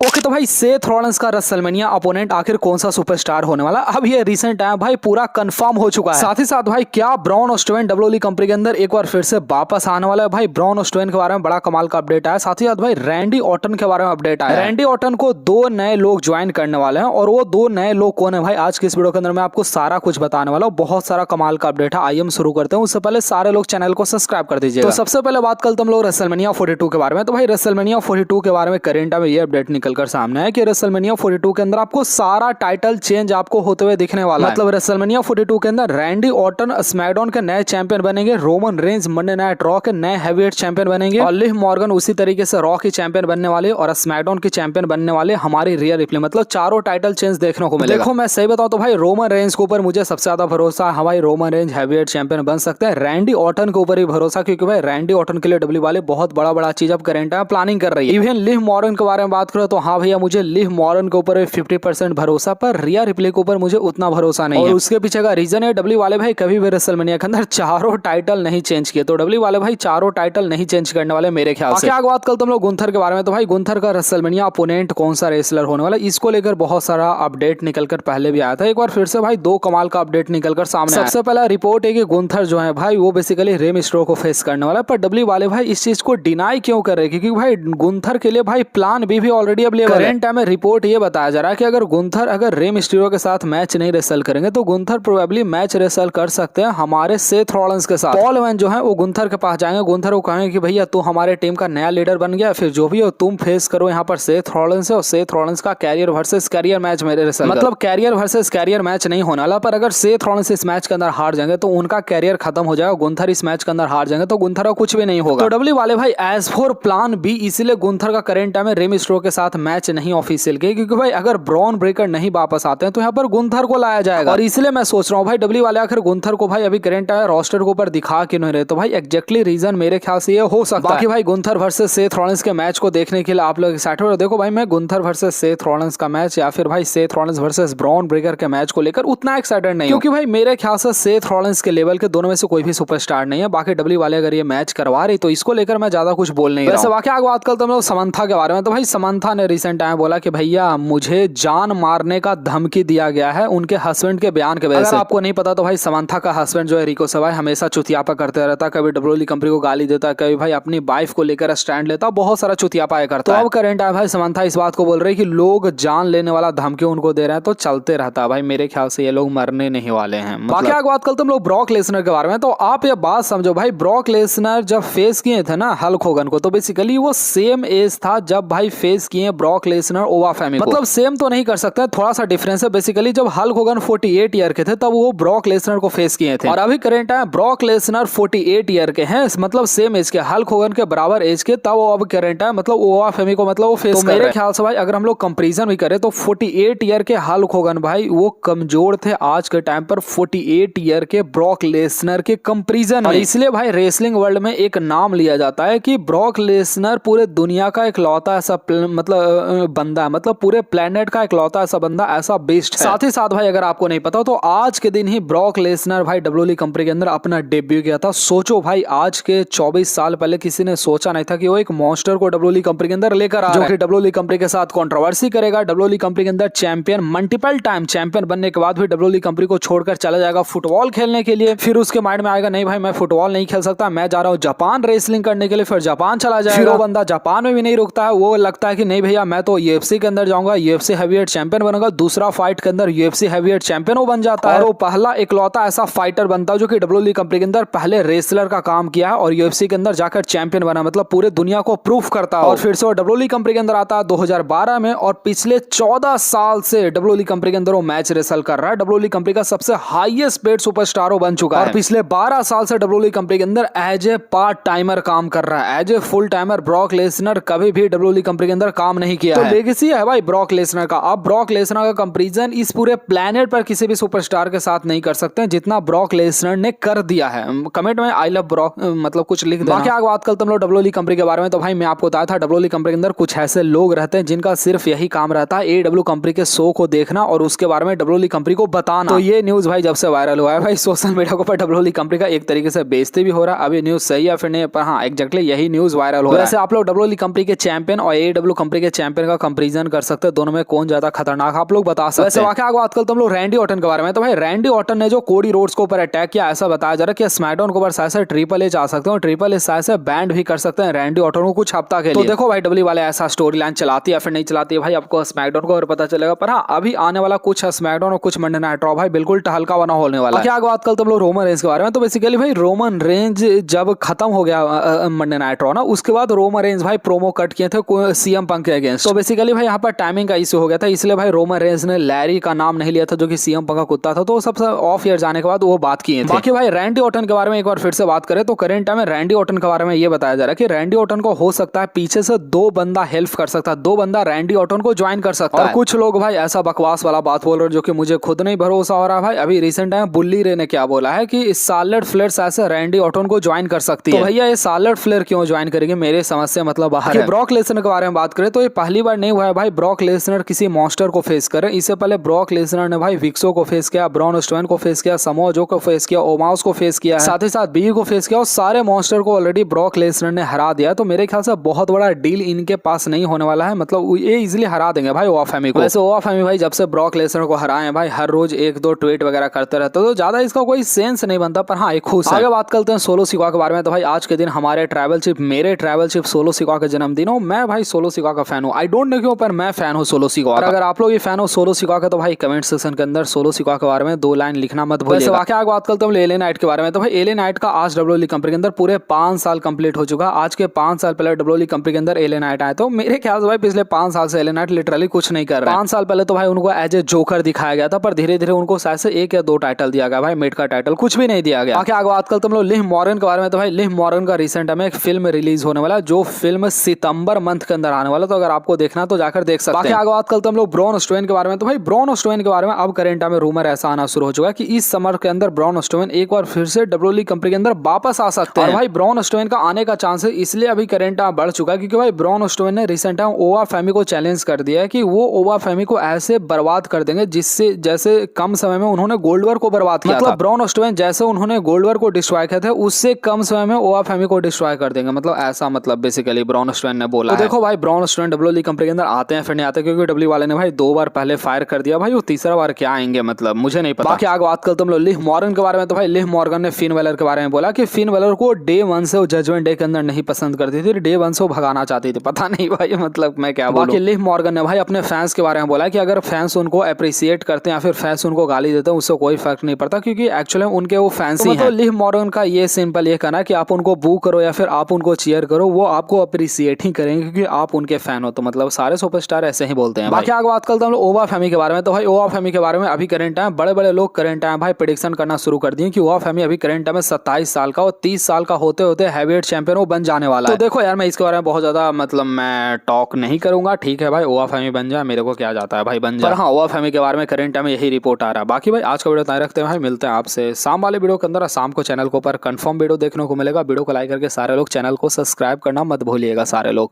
Okay तो भाई Seth Rollins का रेसलमेनिया अपोनेंट आखिर कौन सा सुपरस्टार होने वाला, अब ये रिसेंट टाइम भाई पूरा कंफर्म हो चुका है। साथ ही साथ भाई क्या ब्रॉन स्ट्रोमैन डब्ल्यूडब्ल्यूई कंपनी के अंदर एक बार फिर से वापस आने वाला है। भाई ब्रॉन स्ट्रोमैन के बारे में बड़ा कमाल का अपडेट आया। साथ ही साथ भाई रैंडी ऑर्टन के बारे में अपडेट आया। रैंडी ऑर्टन को 2 नए लोग ज्वाइन करने वाले हैं और वो 2 नए लोग कौन है भाई, आज के इस वीडियो के अंदर मैं आपको सारा कुछ बताने वाला हूँ। बहुत सारा कमाल का अपडेट है। आइए हम शुरू करते हैं। उससे पहले सारे लोग चैनल को सब्सक्राइब कर दीजिए। तो सबसे पहले बात करते हम लोग रेसलमेनिया 42 के बारे में। तो भाई रेसलमेनिया 42 के बारे में करेंट में ये अपडेट निकल कर सामने है कि रेसलमेनिया 42 के अंदर आपको सारा टाइटल चेंज आपको होते हुए दिखने वाला है। मतलब रेसलमेनिया 42 के अंदर रैंडी ऑर्टन स्मैकडाउन के नए चैंपियन बनेंगे, Roman Reigns Monday night raw के नए हैवीवेट चैंपियन बनेंगे और लिव मॉर्गन उसी तरीके से रॉ की चैंपियन बनने वाले और स्मैकडाउन की चैंपियन बनने वाले हमारी रियर रिप्ले। मतलब चारों टाइटल चेंज देखने को मिलेगा। देखो मैं सही बताऊं तो भाई रोमन रेंज के ऊपर मुझे सबसे ज्यादा भरोसा है। हमारी रोमन रेंज हैवीवेट चैंपियन बन सकते हैं। रैंडी ऑर्टन के ऊपर भी भरोसा, क्योंकि भाई रैंडी ऑर्टन के लिए डब्ल्यू वाले बहुत बड़ा चीज अब करेंट है प्लानिंग कर रही है। इवन लिव मॉर्गन के बारे में बात करो तो हाँ भैया मुझे लिव मॉर्गन के ऊपर 50% भरोसा, पर रिया रिप्ले के ऊपर मुझे उतना भरोसा नहीं है। और उसके पीछे का रीजन है डब्ल्यू वाले भाई कभी भी रेसलमेनिया के अंदर चारों टाइटल नहीं चेंज किए। तो डब्ल्यू वाले भाई चारों टाइटल नहीं चेंज करने वाले मेरे ख्याल से। क्या बात करते हम लोग गुंथर के बारे में। तो भाई गुंथर का रेसलमेनिया अपोनेंट कौन सा रेसलर होने वाला, इसको लेकर बहुत सारा अपडेट निकलकर पहले भी आया था। एक बार फिर से भाई 2 कमाल का अपडेट निकलकर सामने। सबसे पहला रिपोर्ट है कि गुंथर जो है भाई वो बेसिकली रे मिस्टेरियो को फेस करने वाला है। पर डब्ल्यू वाले भाई इस चीज को डिनाई क्यों कर रहे हैं, क्योंकि भाई गुंथर के लिए भाई प्लान भी ऑलरेडी अवेलेबल है। करंट टाइम में रिपोर्ट ये बताया जा रहा है कि अगर गुंथर अगर रे मिस्टेरियो के साथ मैच नहीं रेसल करेंगे तो गुंथर प्रोबेबली मैच रेसल कर सकते हैं हमारे सेथ रॉलिंस के साथ। पॉल एवन जो है वो गुंथर के पास जाएंगे। गुंथर को कहेंगे कि भैया तू हमारे टीम का नया लीडर बन गया, फिर जो भी हो तुम फेस करो यहाँ पर सेथ रॉलिंस से, और सेथ रॉलिंस का कैरियर वर्सेस कैरियर मैच मेरे रेसल, मतलब कैरियर वर्सेस कैरियर मैच नहीं होने वाला। पर अगर सेथ रॉलिंस इस मैच के अंदर हार जाएंगे तो उनका कैरियर खत्म हो जाएगा। गुंथर इस मैच के अंदर हार जाएंगे तो गुंथर का कुछ भी नहीं होगा। तो डब्ल्यू वाले भाई एज फॉर प्लान बी इसीलिए गुंथर का करंट टाइम में रे मिस्टेरियो के साथ मैच नहीं ऑफिशियल किया, क्योंकि भाई अगर ब्रॉन ब्रेकर नहीं वापस आते हैं तो यहाँ पर गुंथर को लाया जाएगा। और इसलिए मैं सोच रहा हूँ भाई डब्ल्यू वाले आखिर गुंथर को भाई अभी करंट टाइम रोस्टर के ऊपर दिखा क्यों नहीं रहे। तो भाई एग्जैक्टली रीजन मेरे ख्याल से ये हो सकता है। बाकी भाई गुंथर वर्सेस सेथ रॉलिंस के मैच को देखने के लिए आप लोग एक्साइटेड हो। देखो भाई मैं गुंथर वर्सेस सेथ रॉलिंस का मैच या फिर भाई Seth Rollins versus Bron Breakker के मैच को लेकर उतना एक्साइटेड नहीं, क्योंकि भाई मेरे ख्याल से सेथ रॉलिंस के लेवल के दोनों में से कोई भी सुपरस्टार नहीं है। बाकी डब्ल्यू वाले अगर ये मैच करवा रही तो इसको लेकर मैं ज्यादा कुछ बोल नहीं रहा। वैसे बाकी बात करते हम लोग समंथा के बारे में। तो भाई समंथा ने रिसेंट टाइम बोला कि भैया मुझे जान मारने का धमकी दिया गया है उनके हस्बैंड के बयान के वजह से। आपको नहीं पता तो भाई समंथा का हस्बैंड जो है रिको सवाई हमेशा चुतियापा करते रहता, कभी डब्ल्यूडब्ल्यूई कंपनी को गाली देता, कभी भाई अपनी वाइफ को लेकर स्टैंड लेता, बहुत सारा चुतियापा करता। तो अब करंट है भाई समंथा इस बात को बोल रही है कि लोग जान लेने वाला धमकी उनको दे रहे हैं तो चलते रहता है। भाई मेरे ख्याल से ये लोग मरने नहीं वाले हैं। बाकी बात करते हम लोग ब्रॉक लेसनर के बारे में। तो आप ये बात समझो भाई ब्रॉक लेसनर जब फेस किए थे ना हल्क होगन को, तो बेसिकली वो सेम एज था जब भाई फेस किए ब्रॉक लेसनर ओवा फेमी को। मतलब सेम तो नहीं कर सकते, थोड़ा सा डिफरेंस है। बेसिकली जब हल्क होगन 48 ईयर के थे तब वो ब्रॉक लेसनर को फेस किए थे, और अभी करंट है ब्रॉक लेसनर 48 ईयर के हैं, मतलब सेम एज के, हल्क होगन के बराबर एज के, तब वो अब करंट है मतलब ओवा फेमी को मतलब वो फेस कर रहे हैं। मेरे ख्याल से भाई अगर हम लोग कंपैरिजन भी करें तो 48 ईयर के हल्क होगन भाई वो कमजोर थे आज के टाइम पर 48 ईयर के ब्रॉक लेसनर के कंपैरिजन में। इसलिए भाई रेसलिंग वर्ल्ड में एक नाम लिया जाता है कि ब्रॉक लेसनर पूरे दुनिया का इकलौता ऐसा मतलब बंदा है, मतलब पूरे प्लेनेट का इकलौता ऐसा बंदा, ऐसा बेस्ट है। साथ ही साथ भाई अगर आपको नहीं पता तो आज के दिन ही ब्रॉक लेसनर भाई डब्ल्यूडब्ल्यूई कंपनी के अंदर अपना डेब्यू किया था। सोचो भाई आज के 24 साल पहले किसी ने सोचा नहीं था कि वो एक मॉन्स्टर को डब्ल्यूडब्ल्यूई कंपनी के अंदर लेकर आ रहा है, जो कि डब्ल्यूडब्ल्यूई कंपनी के साथ कंट्रोवर्सी करेगा, डब्ल्यूडब्ल्यूई कंपनी के अंदर चैंपियन, मल्टीपल टाइम चैंपियन बनने के बाद भी डब्ल्यूडब्ल्यूई कंपनी को छोड़कर चला जाएगा फुटबॉल खेलने के लिए। फिर उसके माइंड में आएगा नहीं भाई मैं फुटबॉल नहीं खेल सकता, मैं जा रहा हूँ जापान रेसलिंग करने के लिए, फिर जापान चला जाएगा। फिर वो बंदा जापान में भी नहीं रुकता है, वो लगता है कि नहीं भैया मैं तो यूएफसी के अंदर जाऊंगा, यूएफसी हैवीवेट चैंपियन बनूंगा। दूसरा फाइट के अंदर यूएफसी हैवीवेट चैंपियन वो बन जाता है, और वो पहला इकलौता ऐसा फाइटर बनता है जो कि डब्ल्यूडब्ल्यूई कंपनी के अंदर पहले रेसलर का काम किया है और यूएफसी के अंदर जाकर चैंपियन बना, मतलब पूरे दुनिया को प्रूफ करता है। और फिर से वो डब्ल्यूडब्ल्यूई कंपनी के अंदर आता है 2012 में, और पिछले 14 साल से डब्ल्यूडब्ल्यूई कंपनी के अंदर वो मैच रेसल कर रहा है। डब्ल्यूडब्ल्यूई कंपनी का सबसे हाईएस्ट पेड सुपरस्टार बन चुका है, और पिछले 12 साल से डब्ल्यूडब्ल्यूई कंपनी के अंदर एज ए पार्ट टाइमर काम कर रहा है। As a full timer Brock Lesnar कभी भी डब्ल्यूडब्ल्यूई कंपनी के अंदर काम नहीं किया। तो लेगेसी है भाई ब्रॉक लेसनर का। अब ब्रॉक लेसनर का कंपैरिजन इस पूरे प्लेनेट पर किसी भी सुपरस्टार के साथ नहीं कर सकते जितना ब्रॉक लेसनर ने कर दिया है। कमेंट में आई लव ब्रॉक मतलब कुछ लिख देना। बाकी बात करते हम लोग डब्ल्यूडब्ल्यूई कंपनी के बारे में। तो भाई मैं आपको बताया था डब्ल्यूडब्ल्यूई कंपनी के अंदर कुछ ऐसे लोग रहते हैं जिनका सिर्फ यही काम रहता है एडब्ल्यू कंपनी के शो को देखना और उसके बारे में डब्ल्यूडब्ल्यूई कंपनी को बताना। तो ये न्यूज भाई जब से वायरल हुआ है भाई सोशल मीडिया के ऊपर डब्ल्यूडब्ल्यूई कंपनी का एक तरीके से बेइज्जती भी हो रहा है। अभी न्यूज सही है फिर नहीं, पर हाँ एग्जैक्टली यही न्यूज वायरल हो रहा है। वैसे आप लोग डब्ल्यूडब्ल्यूई कंपनी के चैंपियन और एडब्ल्यू कंपनी के चैंपियन का कंपैरिजन कर सकते हैं, दोनों में कौन ज्यादा खतरनाक आप लोग बता सकते हैं। वैसे वाकई बात कल तुम लोग रैंडी ऑर्टन के बारे में, तो भाई रैंडी ऑर्टन ने जो कोडी रोड्स के ऊपर अटैक किया, ऐसा बताया जा रहा है कि स्मैकडाउन के ऊपर शायद से ट्रिपल एच आ सकते हैं और ट्रिपल एच शायद से बैंड भी कर सकते हैं रैंडी ऑर्टन को कुछ हफ्ता के लिए। तो देखो भाई डब्ल्यू वाले ऐसा स्टोरी लाइन चलाती है फिर नहीं चलाती है भाई, आपको स्मैकडाउन को और पता चलेगा। पर हाँ, अभी आने वाला कुछ स्मैकडाउन और कुछ मंडे नाइट रॉ भाई बिल्कुल टहलका बना होने वाला है। क्या बात कल तुम लोग रोमन रेंज के बारे में, तो बेसिकली भाई रोमन रेंज जब खत्म हो गया मंडे नाइट रॉ ना, उसके बाद रोमन रेंज भाई प्रोमो कट किए थे सीएम पंक के अगेंस्ट। तो बेसिकली भाई यहाँ पर टाइमिंग का इशू हो गया था, इसलिए भाई रोमन रेंज ने लैरी का नाम नहीं लिया था जो कि सीएम पंक का कुत्ता था, तो सबसे ऑफ ईयर जाने के बाद वो बात किए थे। बाकी भाई रैंडी ऑर्टन के बारे में एक बार फिर से बात करें तो करंट टाइम में रैंडी ऑर्टन के बारे में ये बताया जा रहा है कि रैंडी ऑर्टन को हो सकता है पीछे से 2 बंदा हेल्प कर सकता है, 2 बंदा रैंडी ऑर्टन को ज्वाइन कर सकता है। और कुछ लोग भाई ऐसा बकवास वाला बात बोल रहे हैं जो कि मुझे खुद नहीं भरोसा हो रहा है भाई। अभी रिसेंट टाइम बुल्ली रे ने क्या बोला है कि सार्लेट फ्लेयर ऐसे रैंडी ऑर्टन को ज्वाइन कर सकती है। तो भैया ये सार्लेट फ्लेयर क्यों ज्वाइन करेगी, मेरे समझ से मतलब बाहर है। ब्रॉक लेसनर के बारे में बात करें तो ये पहली बार नहीं हुआ है भाई ब्रॉक लेसनर किसी मॉन्स्टर को फेस करे। इससे पहले ब्रॉक लेसनर ने भाई विक्सो को फेस किया, ब्रॉन स्ट्रोमैन को फेस किया, समोआ जो को फेस किया, ओमाउस को फेस किया, साथ ही साथ बी को फेस किया और सारे मॉन्स्टर को ऑलरेडी ब्रॉक लेसनर ने हरा दिया। तो मेरे ख्याल से बहुत बड़ा डील इनके पास नहीं होने वाला है, मतलब ये इजीली हरा देंगे भाई ओवा फैमी को। वैसे ओवा फैमी भाई जब से ब्रॉक लेसनर को हराए भाई हर रोज 1-2 ट्वीट वगैरह करते रहते, तो ज्यादा इसका कोई सेंस नहीं बनता। पर हाँ एक खुश आगे बात करते हैं सोलो सिक्वा के बारे में। तो भाई आज के दिन हमारे ट्राइबल चिप, मेरे ट्राइबल चिप सोलो सिक्वा का जन्मदिन हो। मैं भाई सोलो सिक्वा का फैन हूँ, आई डोंट नो क्यों पर मैं फैन हूँ सोलो सिक्वा। अगर आप लोग ये फैन हो सोलो सिक्वा का तो भाई कमेंट सेक्शन के अंदर सोलो सिक्वा के बारे में 2 लाइन लिखना मत भूलिएगा। वाकई आगे बात करते हैं एले नाइट के बारे में। तो भाई एले नाइट का आज डब्ल्यूडब्ल्यूई कंपनी के अंदर पूरे 5 साल कंप्लीट हो चुका। आज के 5 साल पहले डब्ल्यूडब्ल्यूई कंपनी के अंदर एले नाइट आए, तो मेरे ख्याल से भाई पिछले 5 साल से एले नाइट लिटरली कुछ नहीं कर रहा है। 5 साल पहले तो भाई उनको एज ए जोकर दिखाया गया था, पर धीरे धीरे उनको शायद से 1 या 2 टाइटल दिया गया भाई, मिड का टाइटल कुछ भी नहीं दिया गया। बाकी आगे बात करते हम लोग लिव मॉर्गन के बारे में। तो भाई लिव मॉर्गन का रिसेंट में एक फिल्म रिलीज होने वाला है, जो फिल्म सितंबर मंथ के अंदर आने वाला, तो अगर आपको देखना तो जाकर देख सकते हैं। बाकी आगे बात करते हम लोग ब्रॉन स्ट्रोमैन के बारे में। तो भाई ब्रॉन स्ट्रोमैन के बारे में अब करंट में रूमर ऐसा आना शुरू हो चुका है कि इस समर के अंदर ब्रॉन स्ट्रोमैन एक बार फिर से डब्ल्यूडब्ल्यूई कंपनी के अंदर वापस आ सकते हैं। और भाई ब्रॉन स्ट्रोमैन का आने का चांस है इसलिए अभी करंट बढ़ चुका है क्योंकि भाई ब्रॉन स्ट्रोमैन ने रिसेंट टाइम ओवा फैमी को चैलेंज कर दिया है कि वो ओवा फैमी को ऐसे बर्बाद कर देंगे जिससे जैसे कम समय में उन्होंने गोल्डवर को बर्बाद किया, मतलब ब्रॉन स्ट्रोमैन जैसे उन्होंने गोल्डवर को डिस्ट्रॉय किया था उससे कम समय में ओवा फैमी को डिस्ट्रॉय कर देंगे, मतलब ऐसा मतलब बेसिकली ब्रॉन स्ट्रोमैन ने बोला। तो देखो भाई ब्रॉन स्ट्रोमैन डब्ल्यूडब्ल्यूई कंपनी के अंदर आते हैं फिर नहीं आते, क्योंकि डब्ल्यू वाले ने भाई 2 बार पहले फायर कर दिया भाई, वो तीसरा बार क्या आएंगे मतलब मुझे नहीं पता। बाकी आगे बात करते हम लोग लिव मॉर्गन के बारे में। तो भाई लिव मॉर्गन ने फिन वेलर के बारे में बोला कि फिन वेलर को डे 1 से वो जजमेंट डे के अंदर नहीं पसंद करती थी, डे 1 से वो भगाना चाहती थी, पता नहीं भाई मतलब मैं क्या बोलूं। बाकी लिव मॉर्गन ने भाई अपने फैंस के बारे में बोला कि अगर फैंस उनको अप्रिशिएट करते हैं या फिर फैंस उनको गाली देते हैं उससे कोई फर्क नहीं पड़ता, क्योंकि एक्चुअली उनके वो फैंस ही हैं। तो लिव मॉर्गन का ये सिंपल ये कहना कि आप उनको बू करो या फिर आप उनको चीयर करो, वो आपको अप्रिशिएट ही करेंगे क्योंकि आप उनके फैन हो। तो मतलब सारे सुपरस्टार ऐसे ही बोलते हैं। बाकी आगे बात करते हैं हम लोग ओवा फैमी के बारे में। तो भाई ओवा फैमी के बारे में अभी करंट टाइम बड़े बड़े लोग करंट टाइम भाई प्रेडिक्शन करना शुरू कर दिए कि ओवा फैमी अभी करंट टाइम में 27 साल का और 30 साल का होते होते हैवीवेट चैंपियन वो बन जाने वाला है। तो देखो यार मैं इसके बारे में बहुत ज्यादा मतलब मैं टॉक नहीं करूंगा, ठीक है भाई ओवा फैमी बन जाए, मेरे को क्या जाता है भाई बन जाए। हाँ ओवा फैमी के बारे में करंट टाइम में यही रिपोर्ट आ रहा है। बाकी भाई आज का वीडियो तय रखते हैं भाई, मिलते हैं आपसे शाम वाले वीडियो के अंदर। शाम को चैनल के ऊपर कंफर्म वीडियो देखने को मिलेगा, वीडियो को लाइक करके सारे लोग चैनल को सब्सक्राइब करना मत भूलिएगा सारे लोग।